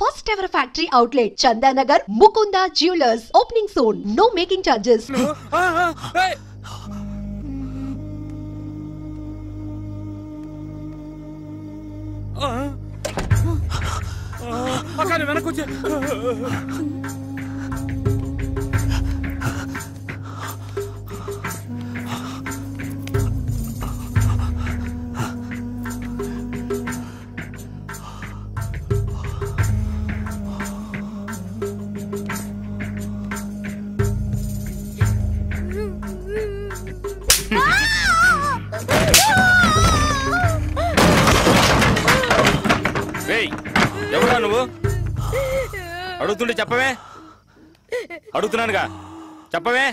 First ever factory outlet, Chandanagar, Mukunda Jewelers, opening soon. No making charges. ఎవరా నువ్వు? అడుగుతుండే చెప్పవే. అడుగుతున్నానుగా చెప్పవే.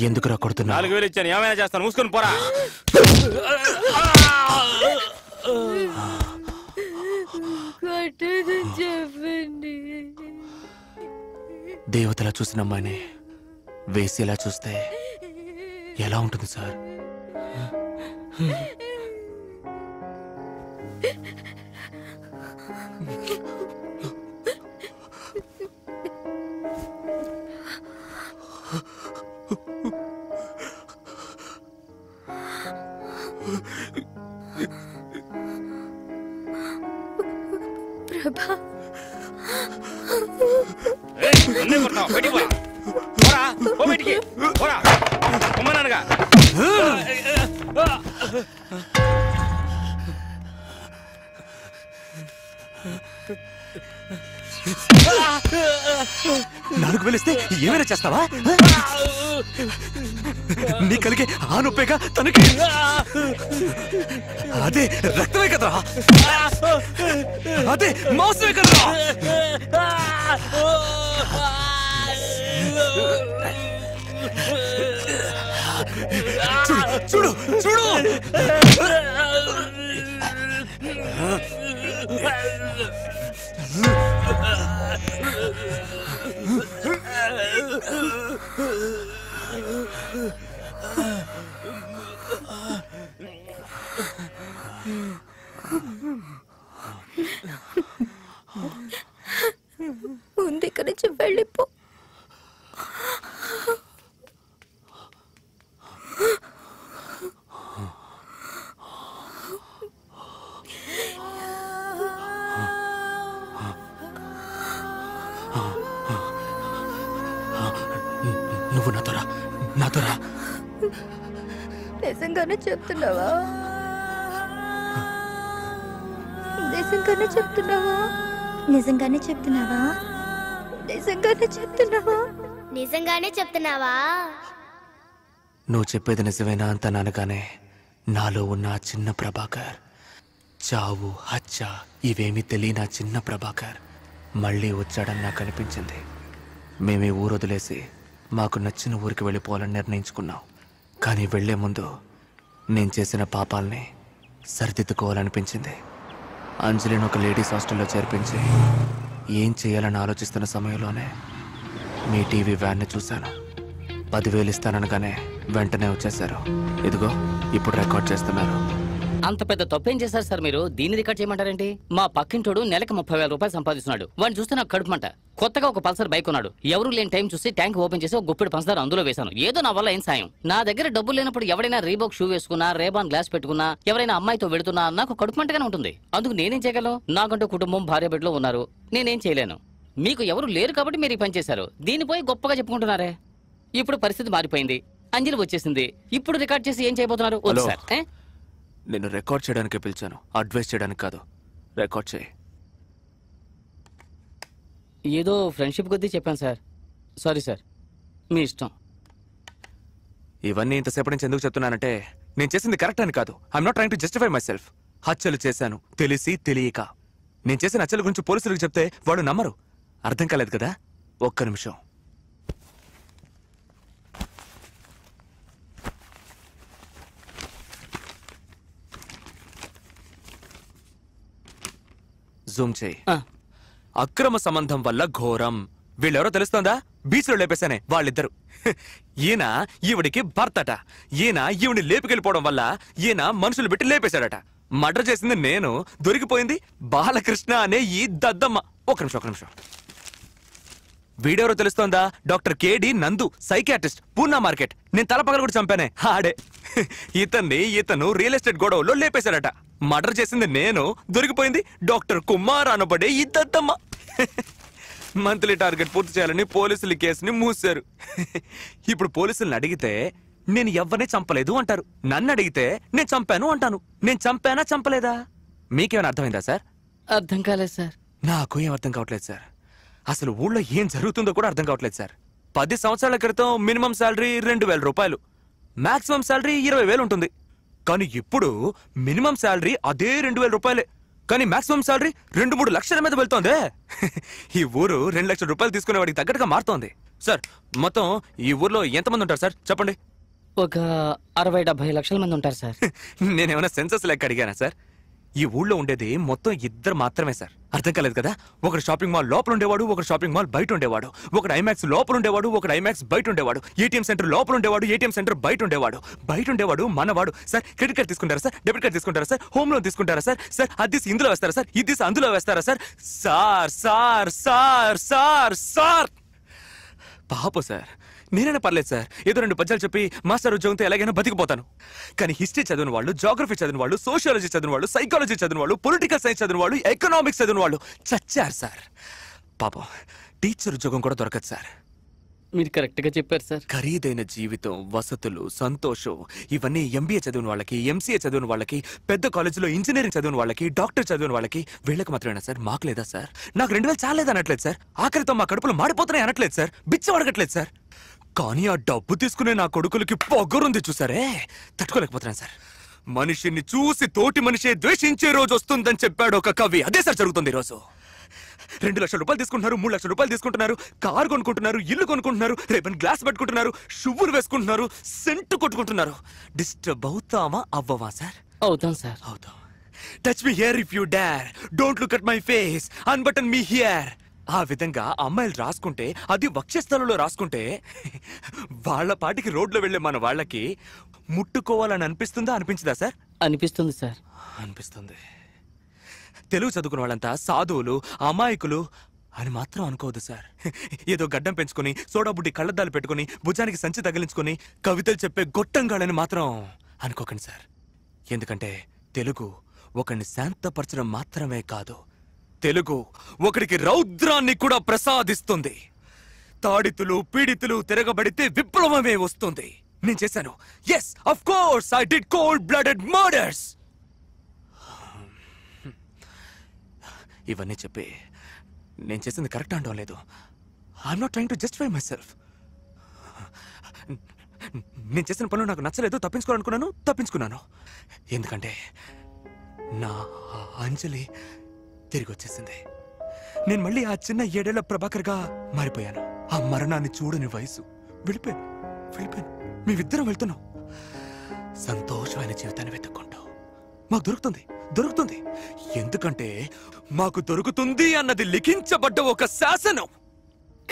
ఎందుకురా కొడుతున్నా? 4000 ఇచ్చాను, ఏమైనా చేస్తాను, మూసుకొని పోరా. దేవతలా చూసిన అమ్మాయిని వేసేలా చూస్తే ఎలా ఉంటుంది సార్? ప్రభా, నాలుగు వేలిస్తే ఏమైనా చేస్తావా? నీ కలిగే ఆ నొప్పేగా తనకి. అదే రక్తమే కదరా, అదే మాంసమే కదరా. చూడు చూడు చూడు. ముందు ఇక్కడి నుంచి వెళ్ళిపో. నువ్వు నాతోరా, నాతోరా. నిజంగానే చెప్తున్నావా? నిజంగానే చెప్తున్నావా? నిజంగానే చెప్తున్నావా? నిజంగానే చెప్తున్నావా? నిజంగానే చెప్తున్నావా? నువ్వు చెప్పేది నిజమేనా అంత నానగానే నాలో ఉన్న ఆ చిన్న ప్రభాకర్, చావు హత్య ఇవేమీ తెలియని ఆ చిన్న ప్రభాకర్ మళ్ళీ వచ్చాడని నాకు అనిపించింది. మేమే ఊరు వదిలేసి మాకు నచ్చిన ఊరికి వెళ్ళిపోవాలని నిర్ణయించుకున్నాం. కానీ వెళ్లే ముందు నేను చేసిన పాపాలని సరిదిద్దుకోవాలనిపించింది. అంజలిని ఒక లేడీస్ హాస్టల్లో చేర్పించి ఏం చేయాలని ఆలోచిస్తున్న సమయంలోనే మీ టీవీ వ్యాన్ని చూశాను. 10,000 ఇస్తాననగానే వెంటనే వచ్చేశారు. ఇదిగో ఇప్పుడు రికార్డ్ చేస్తున్నారు. అంత పెద్ద తప్పేం చేశారు సార్ మీరు? దీన్ని రికార్డ్ చేయమంటారేంటి? మా పక్కింటోడు నెలకు 30,000 రూపాయలు సంపాదిస్తున్నాడు. వాడిని చూస్తే నాకు కడుపుమంట. కొత్తగా ఒక పల్సర్ బైక్ ఉన్నాడు. ఎవరు లేని టైం చూసి ట్యాంక్ ఓపెన్ చేసి ఒక గుప్పెడు పంచదార అందులో వేశాను. ఏదో నా వల్ల ఏం సాయం. నా దగ్గర డబ్బులు లేనప్పుడు ఎవరైనా రీబాక్ షూ వేసుకున్నా, రేబాన్ గ్లాస్ పెట్టుకున్నా, ఎవరైనా అమ్మాయితో వెళుతున్నా నాకు కడుపుమంటగానే ఉంటుంది. అందుకు నేనేం చేయగలను? నాకంటూ కుటుంబం, భార్య బిడ్డలు ఉన్నారు. నేనేం చేయలేను. మీకు ఎవరు లేరు కాబట్టి మీరు ఈ పని చేశారు. దీనిపోయి గొప్పగా చెప్పుకుంటున్నారే. ఇప్పుడు పరిస్థితి మారిపోయింది. అంజలి వచ్చేసింది. ఇప్పుడు రికార్డ్ చేసి ఏం చేయబోతున్నారు? వద్దు సార్. నేను రికార్డ్ చేయడానికే పిలిచాను, అడ్వైస్ చేయడానికి కాదు. రికార్డ్ చేయి. ఏదో ఫ్రెండ్షిప్ కొద్దీ చెప్పాను సార్. సారీ సార్, మీ ఇష్టం. ఇవన్నీ ఇంతసేపటి నుంచి ఎందుకు చెప్తున్నానంటే నేను చేసింది కరెక్ట్ అని కాదు. I'm not trying to justify my self. హత్యలు చేశాను తెలిసి తెలియక. నేను చేసిన హత్యల గురించి పోలీసులకు చెప్తే వాళ్ళు నమ్మరు. అర్థం కాలేదు కదా? ఒక్క నిమిషం. జూమ్ చేయి. అక్రమ సంబంధం వల్ల ఘోరం. వీళ్ళెవరో తెలుస్తోందా? బీచ్ లో లేపేశానే వాళ్ళిద్దరు. ఈయన ఈవిడికి భర్తట. ఈయన ఈవిని లేపుకెళ్ళిపోవడం వల్ల ఈయన మనుషులు పెట్టి లేపేశాడట. మర్డర్ చేసింది నేను, దొరికిపోయింది బాలకృష్ణ అనే ఈ దద్దమ్మ. ఒక నిమిషం. వీడెవరో తెలుస్తోందా? డాక్టర్ కేడి నందు, సైకియాట్రిస్ట్, పూర్ణ మార్కెట్. నేను తలపగలు కూడా చంపానే ఆడే. ఇతను రియల్ ఎస్టేట్ గొడవలో లేపేశాడట. మర్డర్ చేసింది నేను, దొరికిపోయింది డాక్టర్ కుమార్ అనబడే ఈ దద్దమ్మ. మంత్లీ టార్గెట్ పూర్తి చేయాలని పోలీసులు ఈ కేసుని మూసారు. ఇప్పుడు పోలీసుల్ని అడిగితే నేను ఎవ్వరిని చంపలేదు అంటారు. నన్ను అడిగితే నేను చంపాను అంటాను. నేను చంపానా చంపలేదా? మీకేమైనా అర్థమైందా సార్? అర్థం కాలేదు సార్. నాకు ఏం అర్థం కావట్లేదు సార్. అసలు ఊళ్ళో ఏం జరుగుతుందో కూడా అర్థం కావట్లేదు సార్. 10 సంవత్సరాల క్రితం మినిమం శాలరీ 2000 రూపాయలు, మాక్సిమం శాలరీ 20,000 ఉంటుంది. కానీ ఇప్పుడు మినిమం శాలరీ అదే 2000 రూపాయలే, కానీ మాక్సిమం శాలరీ 2-3 లక్షల మీద వెళ్తోందే. ఈ ఊరు 2 లక్షల రూపాయలు తీసుకునే వాడికి తగ్గట్టుగా మారుతోంది. సార్ మొత్తం ఈ ఊర్లో ఎంతమంది ఉంటారు సార్ చెప్పండి? ఒక 60-70 లక్షల మంది ఉంటారు సార్. నేనేమైనా సెన్సస్ లెక్క అడిగానా సార్? ఈ ఊళ్ళో ఉండేది మొత్తం 2 మాత్రమే సార్. అర్థం కాలేదు కదా? ఒకడు షాపింగ్ మాల్ లోపల ఉండేవాడు, ఒకడు షాపింగ్ మాల్ బయట ఉండేవాడు. ఒకడు ఐమాక్స్ లోపల ఉండేవాడు, ఒకడు ఐమాక్స్ బయట ఉండేవాడు. ఏటీఎం సెంటర్ లోపల ఉండేవాడు, ఏటీఎం సెంటర్ బయట ఉండేవాడు. మనవాడు. సార్ క్రెడిట్ కార్డ్ తీసుకుంటారా సార్? డెబిట్ కార్డ్ తీసుకుంటారా సార్? హోమ్ లోన్ తీసుకుంటారా సార్? సార్ అది ఇందులో వేస్తారా సార్? ఇది అందులో వేస్తారా సార్? సార్ పాప సార్, నేనైనా పర్లేదు సార్, ఏదో 2 పద్యాలు చెప్పి మాస్టర్ ఉద్యోగంతో ఎలాగైనా బతికిపోతాను. కానీ హిస్టరీ చదివిన వాళ్ళు, జాగ్రఫీ చదివిన వాళ్ళు, సోషియాలజీ చదివిన వాళ్ళు, సైకాలజీ చదివిన వాళ్ళు, పొలిటికల్ సైన్స్ చదివిన వాళ్ళు, ఎకనామిక్స్ చదివిన వాళ్ళు చచ్చారు సార్. పాపం టీచర్ ఉద్యోగం కూడా దొరకదు సార్. మీరు కరెక్ట్ గా చెప్పారు సార్. ఖరీదైన జీవితం, వసతులు, సంతోషం ఇవన్నీ ఎంబీఏ చదివిన వాళ్ళకి, ఎంసీఏ చదివిన వాళ్ళకి, పెద్ద కాలేజీలో ఇంజనీరింగ్ చదివిన వాళ్ళకి, డాక్టర్ చదివిన వాళ్ళకి, వీళ్ళకి మాత్రమేనా సార్? మాకు లేదా సార్? నాకు 2000 చాలేదు అనట్లేదు సార్. ఆఖరితో మా కడుపులు మాడిపోతున్నాయి అనట్లేదు సార్. బిచ్చ అడగట్లేదు సార్. కానీ ఆ డబ్బు తీసుకునే నా కొడుకులకి పొగరుంది చూసారే, తట్టుకోలేకపోతున్నాను సార్. మనిషిని చూసి తోటి మనిషే ద్వేషించే రోజు వస్తుందని చెప్పాడు ఒక కవి. అదే సార్ జరుగుతుంది ఈ రోజు. 2 లక్షల రూపాయలు తీసుకుంటున్నారు, 3 లక్షల రూపాయలు తీసుకుంటున్నారు, కారు కొనుక్కుంటున్నారు, ఇల్లు కొనుక్కుంటున్నారు, రేపని గ్లాస్ పెట్టుకుంటున్నారు, షువ్వులు వేసుకుంటున్నారు, సెంటు కొట్టుకుంటున్నారు. డిస్టర్బ్ అవుతామా అవ్వవా సార్? అవుతాం సార్. అవుతాం. Touch me here if you dare, don't look at my face, unbutton me here. ఆ విధంగా అమ్మాయిలు రాసుకుంటే, అది వక్షస్థలంలో రాసుకుంటే, వాళ్ళ పాటికి రోడ్లో వెళ్లే మన వాళ్ళకి ముట్టుకోవాలని అనిపిస్తుందా అనిపించదా సార్? అనిపిస్తుంది సార్. అనిపిస్తుంది. తెలుగు చదువుకున్న వాళ్ళంతా సాధువులు, అమాయకులు అని మాత్రం అనుకోవద్దు సార్. ఏదో గడ్డం పెంచుకొని, సోడాబుడ్డి కళ్ళద్దాలు పెట్టుకుని, భుజానికి సంచి తగిలించుకొని కవితలు చెప్పే గొట్టంగాళ్ళని మాత్రం అనుకోకండి సార్. ఎందుకంటే తెలుగు ఒకరిని శాంతపరచడం మాత్రమే కాదు, తెలుగు ఒకడికి రౌద్రాన్ని కూడా ప్రసాదిస్తుంది. తాడితులు, పీడితులు తిరగబడితే విప్లవమే వస్తుంది. నేను చేశాను. Yes, of course I did cold blooded murders. ఇవన్నీ చెప్పి నేను చేసింది కరెక్ట్ అనడం లేదు. I'm not trying to justify myself. నేను చేసిన పనులు నాకు నచ్చలేదు, తప్పించుకున్నాను. ఎందుకంటే నా అంజలి తిరిగి వచ్చేసింది. నేను మళ్ళీ ఆ చిన్న 7 ఏళ్ల ప్రభాకర్గా మారిపోయాను. ఆ మరణాన్ని చూడని వయసు. వెళ్ళిపోయాను. మేమిద్దరం వెళ్తున్నాం సంతోషమైన జీవితాన్ని వెతుక్కుంటూ. మాకు దొరుకుతుంది. ఎందుకంటే మాకు దొరుకుతుంది అన్నది లిఖించబడ్డ ఒక శాసనం.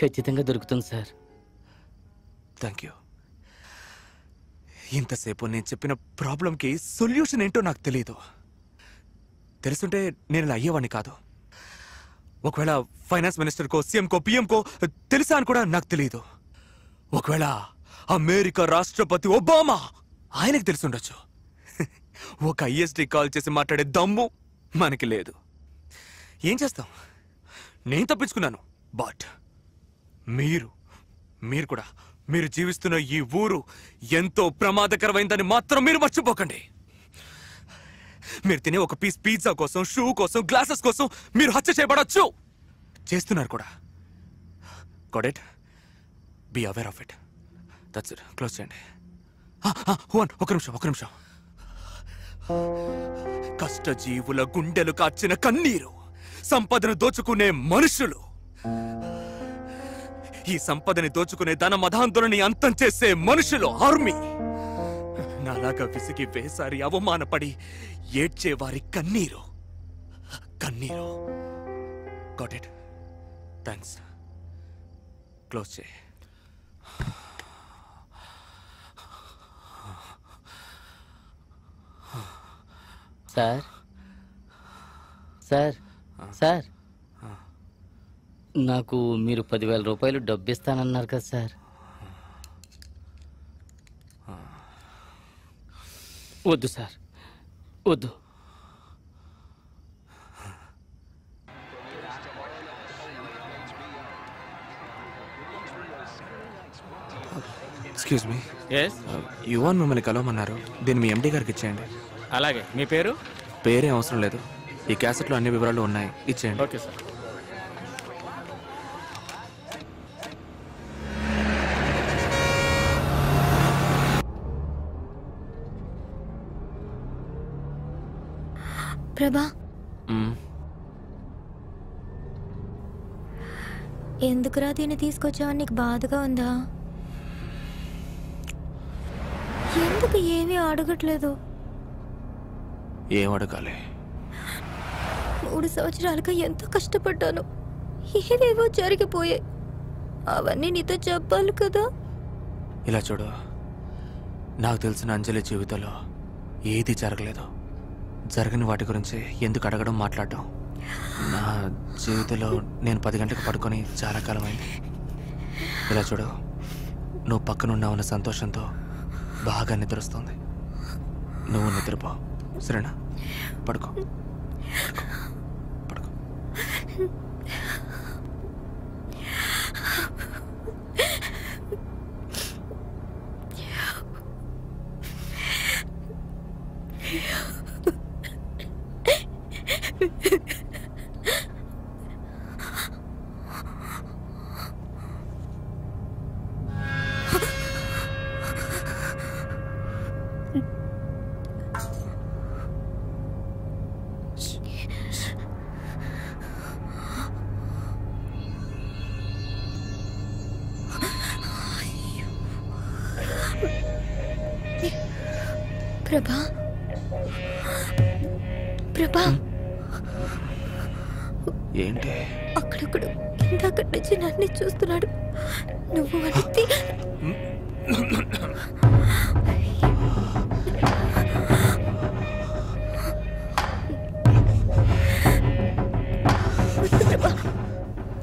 ఖచ్చితంగా దొరుకుతుంది సార్. Thank you. ఇంతసేపు నేను చెప్పిన ప్రాబ్లంకి సొల్యూషన్ ఏంటో నాకు తెలియదు. తెలుసుంటే నేను ఇలా అయ్యేవాడిని కాదు. ఒకవేళ ఫైనాన్స్ మినిస్టర్కో, సీఎంకో, పిఎంకో తెలుసా అని కూడా నాకు తెలియదు. ఒకవేళ అమెరికా రాష్ట్రపతి ఒబామా ఆయనకు తెలుసుండొచ్చు. ఒక ఐఎస్టీ కాల్ చేసి మాట్లాడే దమ్ము మనకి లేదు. ఏం చేస్తాం? నేను తప్పించుకున్నాను. బట్ మీరు కూడా, మీరు జీవిస్తున్న ఈ ఊరు ఎంతో ప్రమాదకరమైందని మాత్రం మీరు మర్చిపోకండి. మీరు తినే ఒక పీస్ పిజ్జా కోసం, షూ కోసం, గ్లాసెస్ కోసం మీరు హత్య చేయబడచ్చు. చేస్తున్నారు కూడా. Got it? Be aware of it. That's it. Close చేయండి. ఒక నిమిషం. కష్టజీవుల గుండెలు కార్చిన కన్నీరు, సంపదను దోచుకునే మనుషులు, ఈ సంపదని దోచుకునే ధన మధాంతులని అంతం చేసే మనుషులు, ఆర్మీ. నాలాగా విసిగి వేసారి అవమానపడి ఏడ్చే వారి కన్నీరు. Got it? థ్యాంక్స్. క్లోజ్ చేయి. సార్ సార్ సార్ నాకు మీరు 10,000 రూపాయలు డబ్బు ఇస్తానన్నారు కదా సార్. వద్దు సార్, వద్దు. ఎక్స్క్యూజ్ మీ, ఎస్, యువన్ మిమ్మల్ని కలవమన్నారు. దీన్ని మీ ఎండి గారికి ఇచ్చేయండి. అలాగే. మీ పేరు? పేరేం అవసరం లేదు, ఈ క్యాసెట్లో అన్ని వివరాలు ఉన్నాయి, ఇచ్చేయండి. Okay sir. ప్రభా, ఎందుకురా దీన్ని తీసుకొచ్చావని నీకు బాధగా ఉందా? ఎందుకు ఏమీ అడగట్లేదు? ఏం అడగాలి? 3 సంవత్సరాలుగా ఎంతో కష్టపడ్డాను, ఏవేవో జరిగిపోయాయి. అవన్నీ నీతో చెప్పాలి కదా. ఇలా చూడు, నాకు తెలిసిన అంజలి జీవితంలో ఏది జరగలేదు. జరగని వాటి గురించి ఎందుకు అడగడం, మాట్లాడడం? నా జీవితంలో నేను 10 గంటలకు పడుకొని చాలా కాలం అయింది. ఇలా చూడు, నువ్వు పక్కనున్నావన్న సంతోషంతో బాగా నిద్రొస్తుంది. నువ్వు నిద్రపో, సరేనా? పడుకో, పడుకో. ప్రభా, ప్రభా, ఏంటి? అక్కడొక్కడు ఇందాక నుంచి నన్ను చూస్తున్నాడు. నువ్వు అడిగితే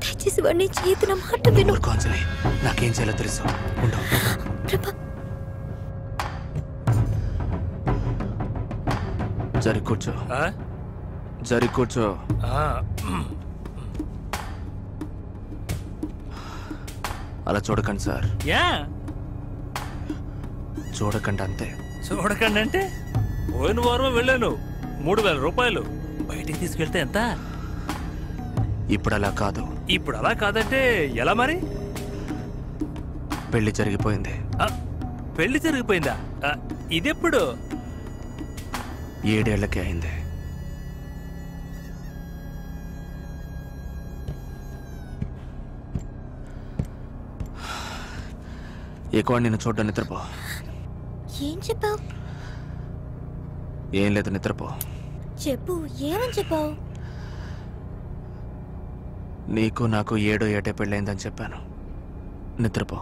దయచేసి వాడిని చేతున్న మాట విను. అంజలి, నాకేం చేయాలో తెలుసు. ఉండు. ప్రభా, జరి కూర్చో, జరి కూర్చో. అలా చూడకండి సార్. చూడకండి, అంతే. చూడకండి అంటే? పోయిన వారం వెళ్ళాను, 3,000 రూపాయలు బయటికి తీసుకెళ్తే ఎంత? ఇప్పుడు అలా కాదు. ఇప్పుడు అలా కాదంటే ఎలా మరి? పెళ్లి జరిగిపోయింది. పెళ్లి జరిగిపోయిందా? ఇదెప్పుడు? 7 ఏళ్లకే అయింది. ఎక్కువ నిన్ను చూడ్డా, నిద్రపో. ఏం చెప్పావు? ఏం లేదు, నిద్రపో. చెప్పు, ఏమని చెప్పావు? నీకు నాకు 7 ఏటే పెళ్ళైందని చెప్పాను. నిద్రపో.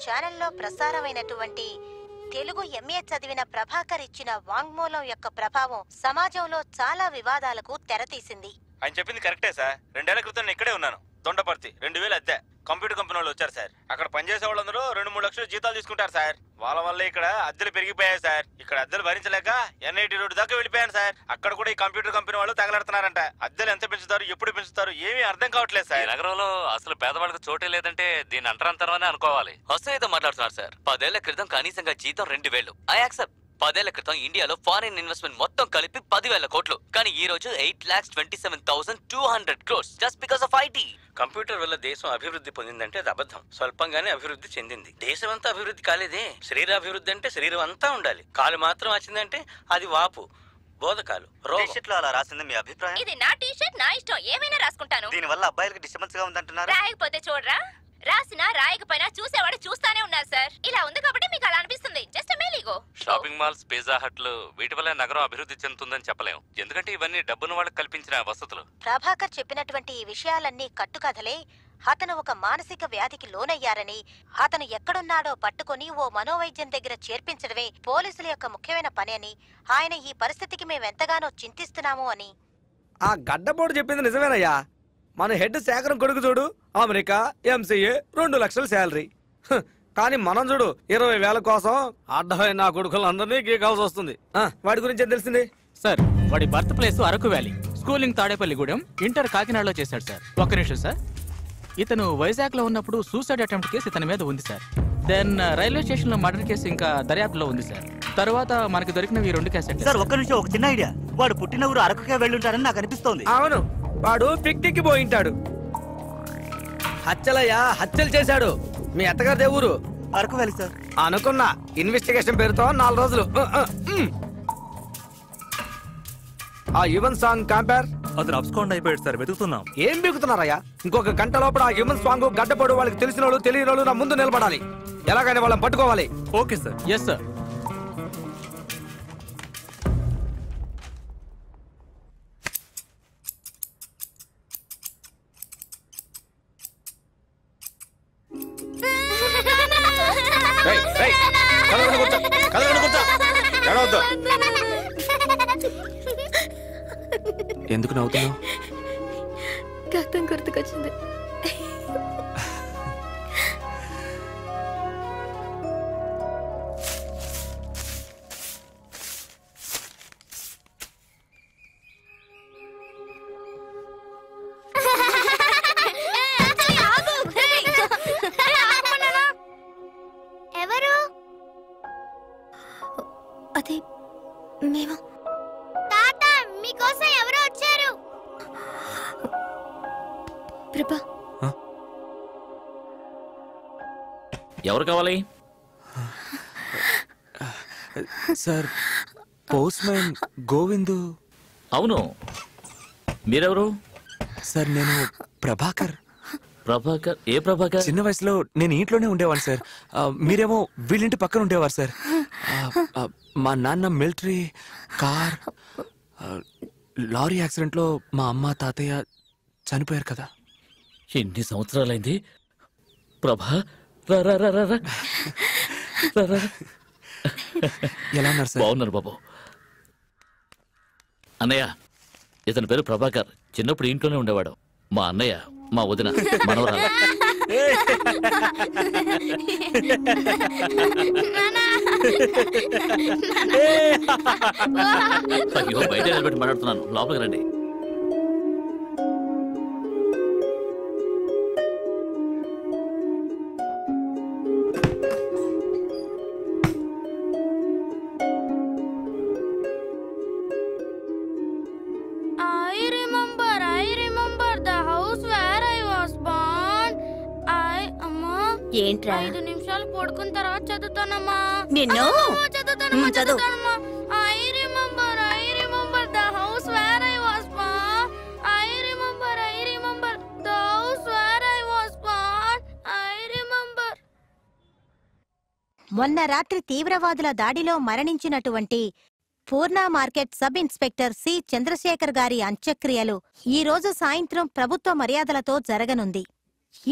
ఛానల్లో ప్రసారమైనటువంటి తెలుగు ఎంఏ చదివిన ప్రభాకర్ ఇచ్చిన వాంగ్మూలం యొక్క ప్రభావం సమాజంలో చాలా వివాదాలకు తెరతీసింది. ఆయన చెప్పింది కరెక్టే సార్. 2 ఏళ్ల క్రితం నేను ఇక్కడే ఉన్నాను. దొండపర్తి 2000 అద్దె. కంప్యూటర్ కంపెనీ వాళ్ళు వచ్చారు సార్. అక్కడ పనిచేసే వాళ్ళందరూ 2-3 లక్షలు జీతాలు తీసుకుంటారు సార్. వాళ్ళ వల్ల ఇక్కడ అద్దెలు పెరిగిపోయాయి సార్. ఇక్కడ అద్దెలు భరించలేక NIT రోడ్డు దాకా వెళ్ళిపోయాను సార్. అక్కడ కూడా ఈ కంప్యూటర్ కంపెనీ వాళ్ళు తగలడుతున్నారంట. అద్దెలు ఎంత పెంచుతారు, ఎప్పుడు పెంచుతారు, ఏమీ అర్థం కావట్లేదు సార్. నగరంలో అసలు పేదవాళ్ళకి చోటే లేదంటే దీని అంతరంతరమనే అనుకోవాలి. వస్తాయితో మాట్లాడుతున్నారు సార్. 10 ఏళ్ల క్రితం కనీసంగా జీతం 2,000. I accept. 10 ఏళ్ల క్రితం ఇండియాలో ఫారిన్ ఇన్వెస్ట్మెంట్ మొత్తం కలిపి 10,000 కోట్లు. కానీ ఈ రోజు 8,27,200 crores just because of IT. Computer వల్ల దేశం అభివృద్ధి పొందిందంటే అది అబద్ధం. స్వల్పంగానే అభివృద్ధి చెందింది. దేశం అంతా అభివృద్ధి కాలేదే. శరీరాభివృద్ధి అంటే శరీరం అంతా ఉండాలి. కాలు మాత్రం వచ్చిందంటే అది వాపు, బోధకాలు. టీషర్ట్ లో అలా రాసింది మీ అభిప్రాయం? ఇది నా టీషర్ట్, నా ఇష్టం, ఏమైనా రాసుకుంటాను. దీని వల్ల అబ్బాయిలకు డిస్టర్బెన్స్ గా ఉందంటున్నారు. రాయకపోతే చూడరా. రాసినా రాయకపోయినా చూసేవాడు చూస్తానే ఉన్నారు సార్. ఇలా ఉంది కాబట్టి మీకు అలా అనిపిస్తుంది. జస్ట్ మేలీగో. షాపింగ్ మాల్స్, పిజ్జా హట్లు వీటి వల్ల నగరం అభివృద్ధి చెందుతుందని చెప్పలేం. ఎందుకంటే ఇవన్నీ డబ్బున్న వాళ్ళకి కల్పించిన వసతులు. ప్రభాకర్ చెప్పినటువంటి ఈ విషయాలన్నీ కట్టుకథలే. అతను ఒక మానసిక వ్యాధికి లోనయ్యారని, అతను ఎక్కడున్నాడో పట్టుకుని ఓ మనోవైద్యం దగ్గర చేర్పించడమే పోలీసుల యొక్క ముఖ్యమైన పని అని, ఆయన ఈ పరిస్థితికి మేమెంతగానో చింతిస్తున్నాము అని. ఆ గడ్డపోటు చెప్పింది నిజమేనయ్యా. మన హెడ్ శేఖరం కొడుకు చూడు, అమెరికా ఎంసీఏ 2 లక్షల శాలరీ. కానీ మనం చూడు 20,000 కోసం అడ్డమైన నా కొడుకులందరినీ గీకాల్సి వస్తుంది. వాడి గురించి ఏం తెలిసింది సార్? వాడి birth place Araku valley, schooling Tadepalligudem, inter కాకినాడలో చేశాడు సార్. ఒక్క నిమిషం సార్. ఇతను వైజాగ్ లో ఉన్నప్పుడు సూసైడ్ అటెంప్ట్ కేసు ఇతని మీద ఉంది సార్. దెన్ రైల్వే స్టేషన్ లో మర్డర్ కేసు ఇంకా దర్యాప్తులో ఉంది సార్. తర్వాత మనకి దొరికినవి 2 క్యాసెట్ సార్. ఒక్క నిమిషం, ఒక చిన్న ఐడియా. వాడు పుట్టిన ఊరు అరకుకే వెళ్ళుంటారని నాకు అనిపిస్తోంది. అవును, వాడు పిక్నిక్ పోయింటాడు. హత్యలయ్యా, హత్యలు చేశాడు. మీ అత్తగారి ఊరు అరకు వ్యాలీ సార్. అనుకున్నా. ఇన్వెస్టిగేషన్ పేరుతో 4 రోజులు. ఆ యువన్ సాంగ్ క్యాంపర్ అతను అబ్స్కాండ్ అయిపోయాడు సార్. వెతుకుతున్నాం. ఏం బిగుతున్నారయ్యా? ఇంకొక గంట లోపల ఆ యువన్ సాంగ్ గడ్డపోడు వాళ్ళకి తెలిసిన వాళ్ళు తెలియని వాళ్ళు నా ముందు నిలబడాలి. ఎలాగైనా వాళ్ళని పట్టుకోవాలి. Okay sir. Yes sir. ఎందుకు నవ్వుతున్నావు? గతం గుర్తుకొచ్చింది. ఎవరు? అది మేము. తాత, మీకోసం ఎవరో వచ్చారు. ప్రభా. ఎవరు కావాలి సార్? Post man Govindu. అవును, మీరెవరు? సార్ నేను ప్రభాకర్. ప్రభాకర్? ఏ ప్రభాకర్? చిన్న వయసులో నేను ఇంట్లోనే ఉండేవాడిని సార్. మీరేమో వీళ్ళింటి పక్కన ఉండేవారు సార్. మా నాన్న మిలిటరీ, కార్, లారీ యాక్సిడెంట్ లో మా అమ్మ తాతయ్య చనిపోయారు కదా. ఎన్ని సంవత్సరాలైంది ప్రభా? ఎలా ఉన్నారు సార్? బాగున్నారు బాబు. అన్నయ్య, ఇతని పేరు ప్రభాకర్. చిన్నప్పుడు ఇంట్లోనే ఉండేవాడు. మా అన్నయ్య, మా వదిన మనవరాలు. అయ్యో, బయట నిలబెట్టి మాట్లాడుతున్నాను, లోపలికి రండి. ఏంట్రా? 5 నిమిషాలు పడుకున్న తర్వాత చదువుతానమ్మా. నిన్ను చదువుతానమ్మా. చదువు. I remember the house where I was born. I remember the house where I was born. I remember. మొన్న రాత్రి తీవ్రవాదుల దాడిలో మరణించినటువంటి Poorna market sub inspector C Chandrasekhar గారి అంత్యక్రియలు ఈ రోజు సాయంత్రం ప్రభుత్వ మర్యాదలతో జరగనుంది.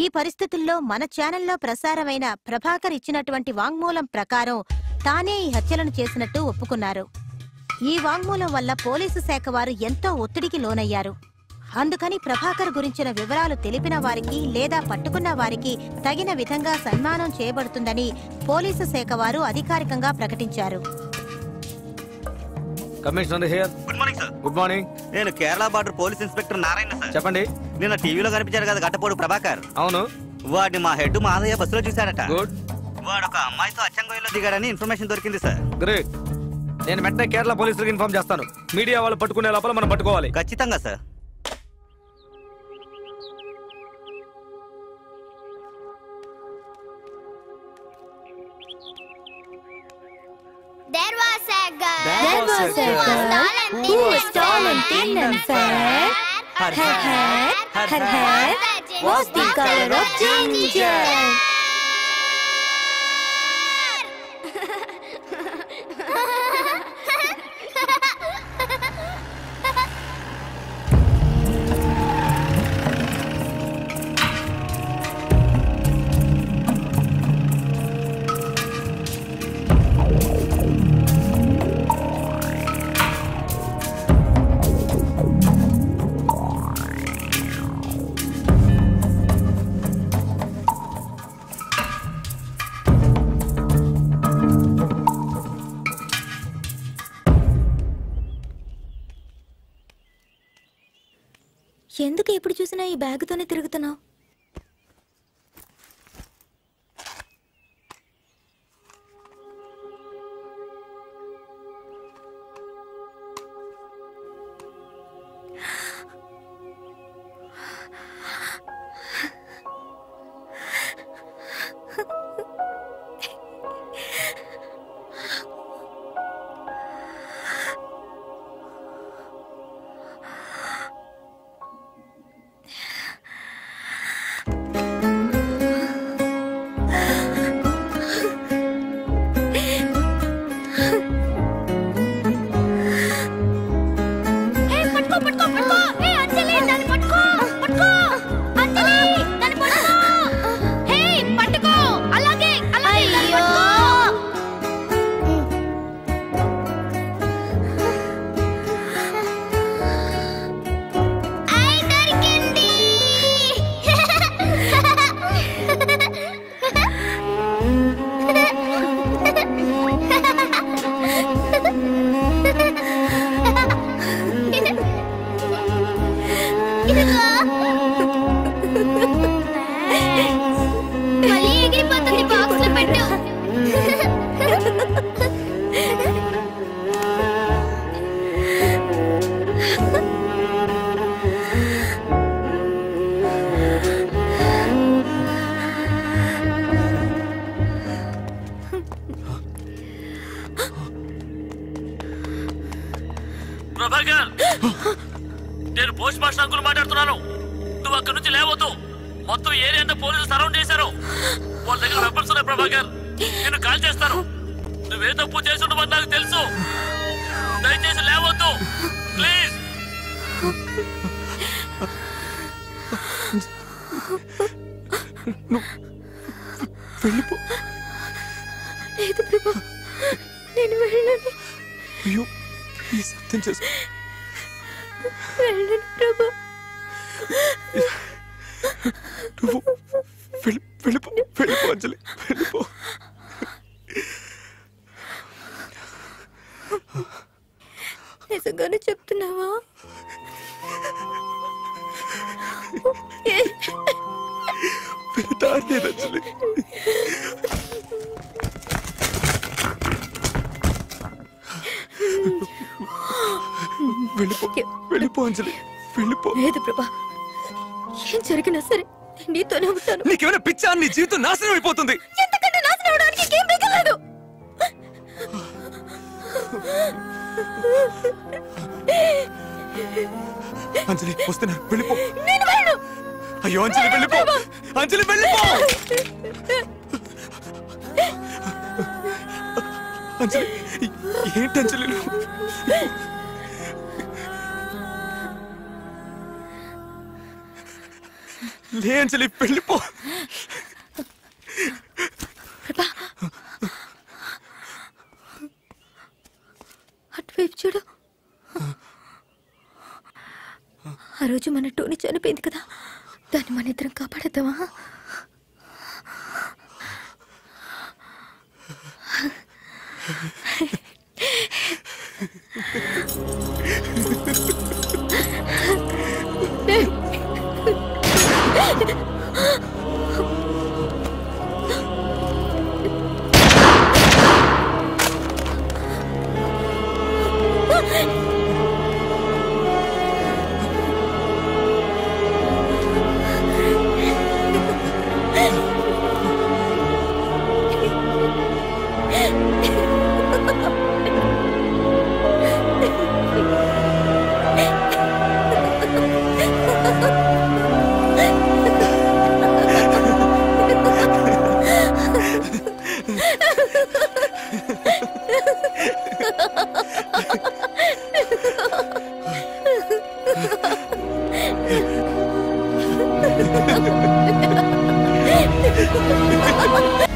ఈ పరిస్థితుల్లో మన ఛానల్లో ప్రసారమైన ప్రభాకర్ ఇచ్చినటువంటి వాంగ్మూలం ప్రకారం తానే ఈ హత్యలను చేసినట్టు ఒప్పుకున్నారు. ఈ వాంగ్మూలం వల్ల పోలీసు శాఖ వారు ఎంతో ఒత్తిడికి లోనయ్యారు. అందుకని ప్రభాకర్ గురించిన వివరాలు తెలిపిన వారికి లేదా పట్టుకున్న వారికి తగిన విధంగా సన్మానం చేయబడుతుందని పోలీసు శాఖ వారు అధికారికంగా ప్రకటించారు. Commissioner here. Good morning sir. Good morning. నేను Kerala border police inspector Narayana sir. చెప్పండి. నిన్న టీవీలో కనిపించారు కదా గడ్డపోడు ప్రభాకర్. అవును. వాడిని మా హెడ్ మాదయ్య బస్సులో చూశాడట. గుడ్. వాడు ఒక అమ్మాయితో అచ్చంగోయిలో దిగాడని ఇన్ఫర్మేషన్ దొరికింది సార్. గ్రేట్. నేను వెంటనే కేరళ పోలీసులకు ఇన్ఫార్మ్ చేస్తాను. మీడియా వాళ్ళు పట్టుకునే లోపల మనం పట్టుకోవాలి. ఖచ్చితంగా sir. There was a girl There was a girl who was tall and thin and fair. Her hair, her hair was the color of ginger. ఎందుకు ఎప్పుడు చూసినా ఈ బ్యాగుతోనే తిరుగుతున్నావు? ప్రభాకర్, నేను పోస్ట్ మాస్టర్ అంకుల్ మాట్లాడుతున్నాను. నువ్వు అక్కడి నుంచి లేవద్దు. మొత్తం ఏరియా అంతా పోలీసులు సరౌండ్ చేశారు. వాళ్ళ దగ్గర వెపన్స్ ఉన్నాయి. ప్రభాకర్, నేను కాల్ చేస్తాను. నువ్వే తప్పు చేసి ఉండవని నాకు తెలుసు. దయచేసి లేవద్దు ప్లీజ్. వెళ్ళిపో. లేదు ప్రభా, నేను వెళ్ళను. అయ్యో, ఈ సత్యం చేసు. వెళ్ళను ప్రభా. నువ్వు వెళ్ళిపో, వెళ్ళిపో అంజలి, వెళ్ళిపో. నిజంగానే చెప్తున్నావా? అంజలి, వెళ్ళిపో, వెళ్ళిపో అంజలి, వెళ్ళిపో. లేదు ప్రభా, ఏం జరిగినా సరే నీతోనే ఉంటాను. నీకేమైనా పిచ్చా? నీ జీవితం నాశనం అయిపోతుంది. ఎంతకంటే నాశనం అవడానికి ఇంకేం మిగలలేదు. అంజలి వస్తున్నా, వెళ్ళిపో. నేను వెళ్ళను. అయ్యో అంజలి, వెళ్ళిపో. అంజలి వెళ్ళిపో. అంజలి, ఏంటి అంజలి? లే అంజలి, వెళ్ళిపో. అటువైపు చూడు. ఆ రోజు మన టోనీ చనిపోయింది కదా, దాన్ని మన ఇద్దరం కాపాడద్దామా? Ha ha ha! Ha ha ha!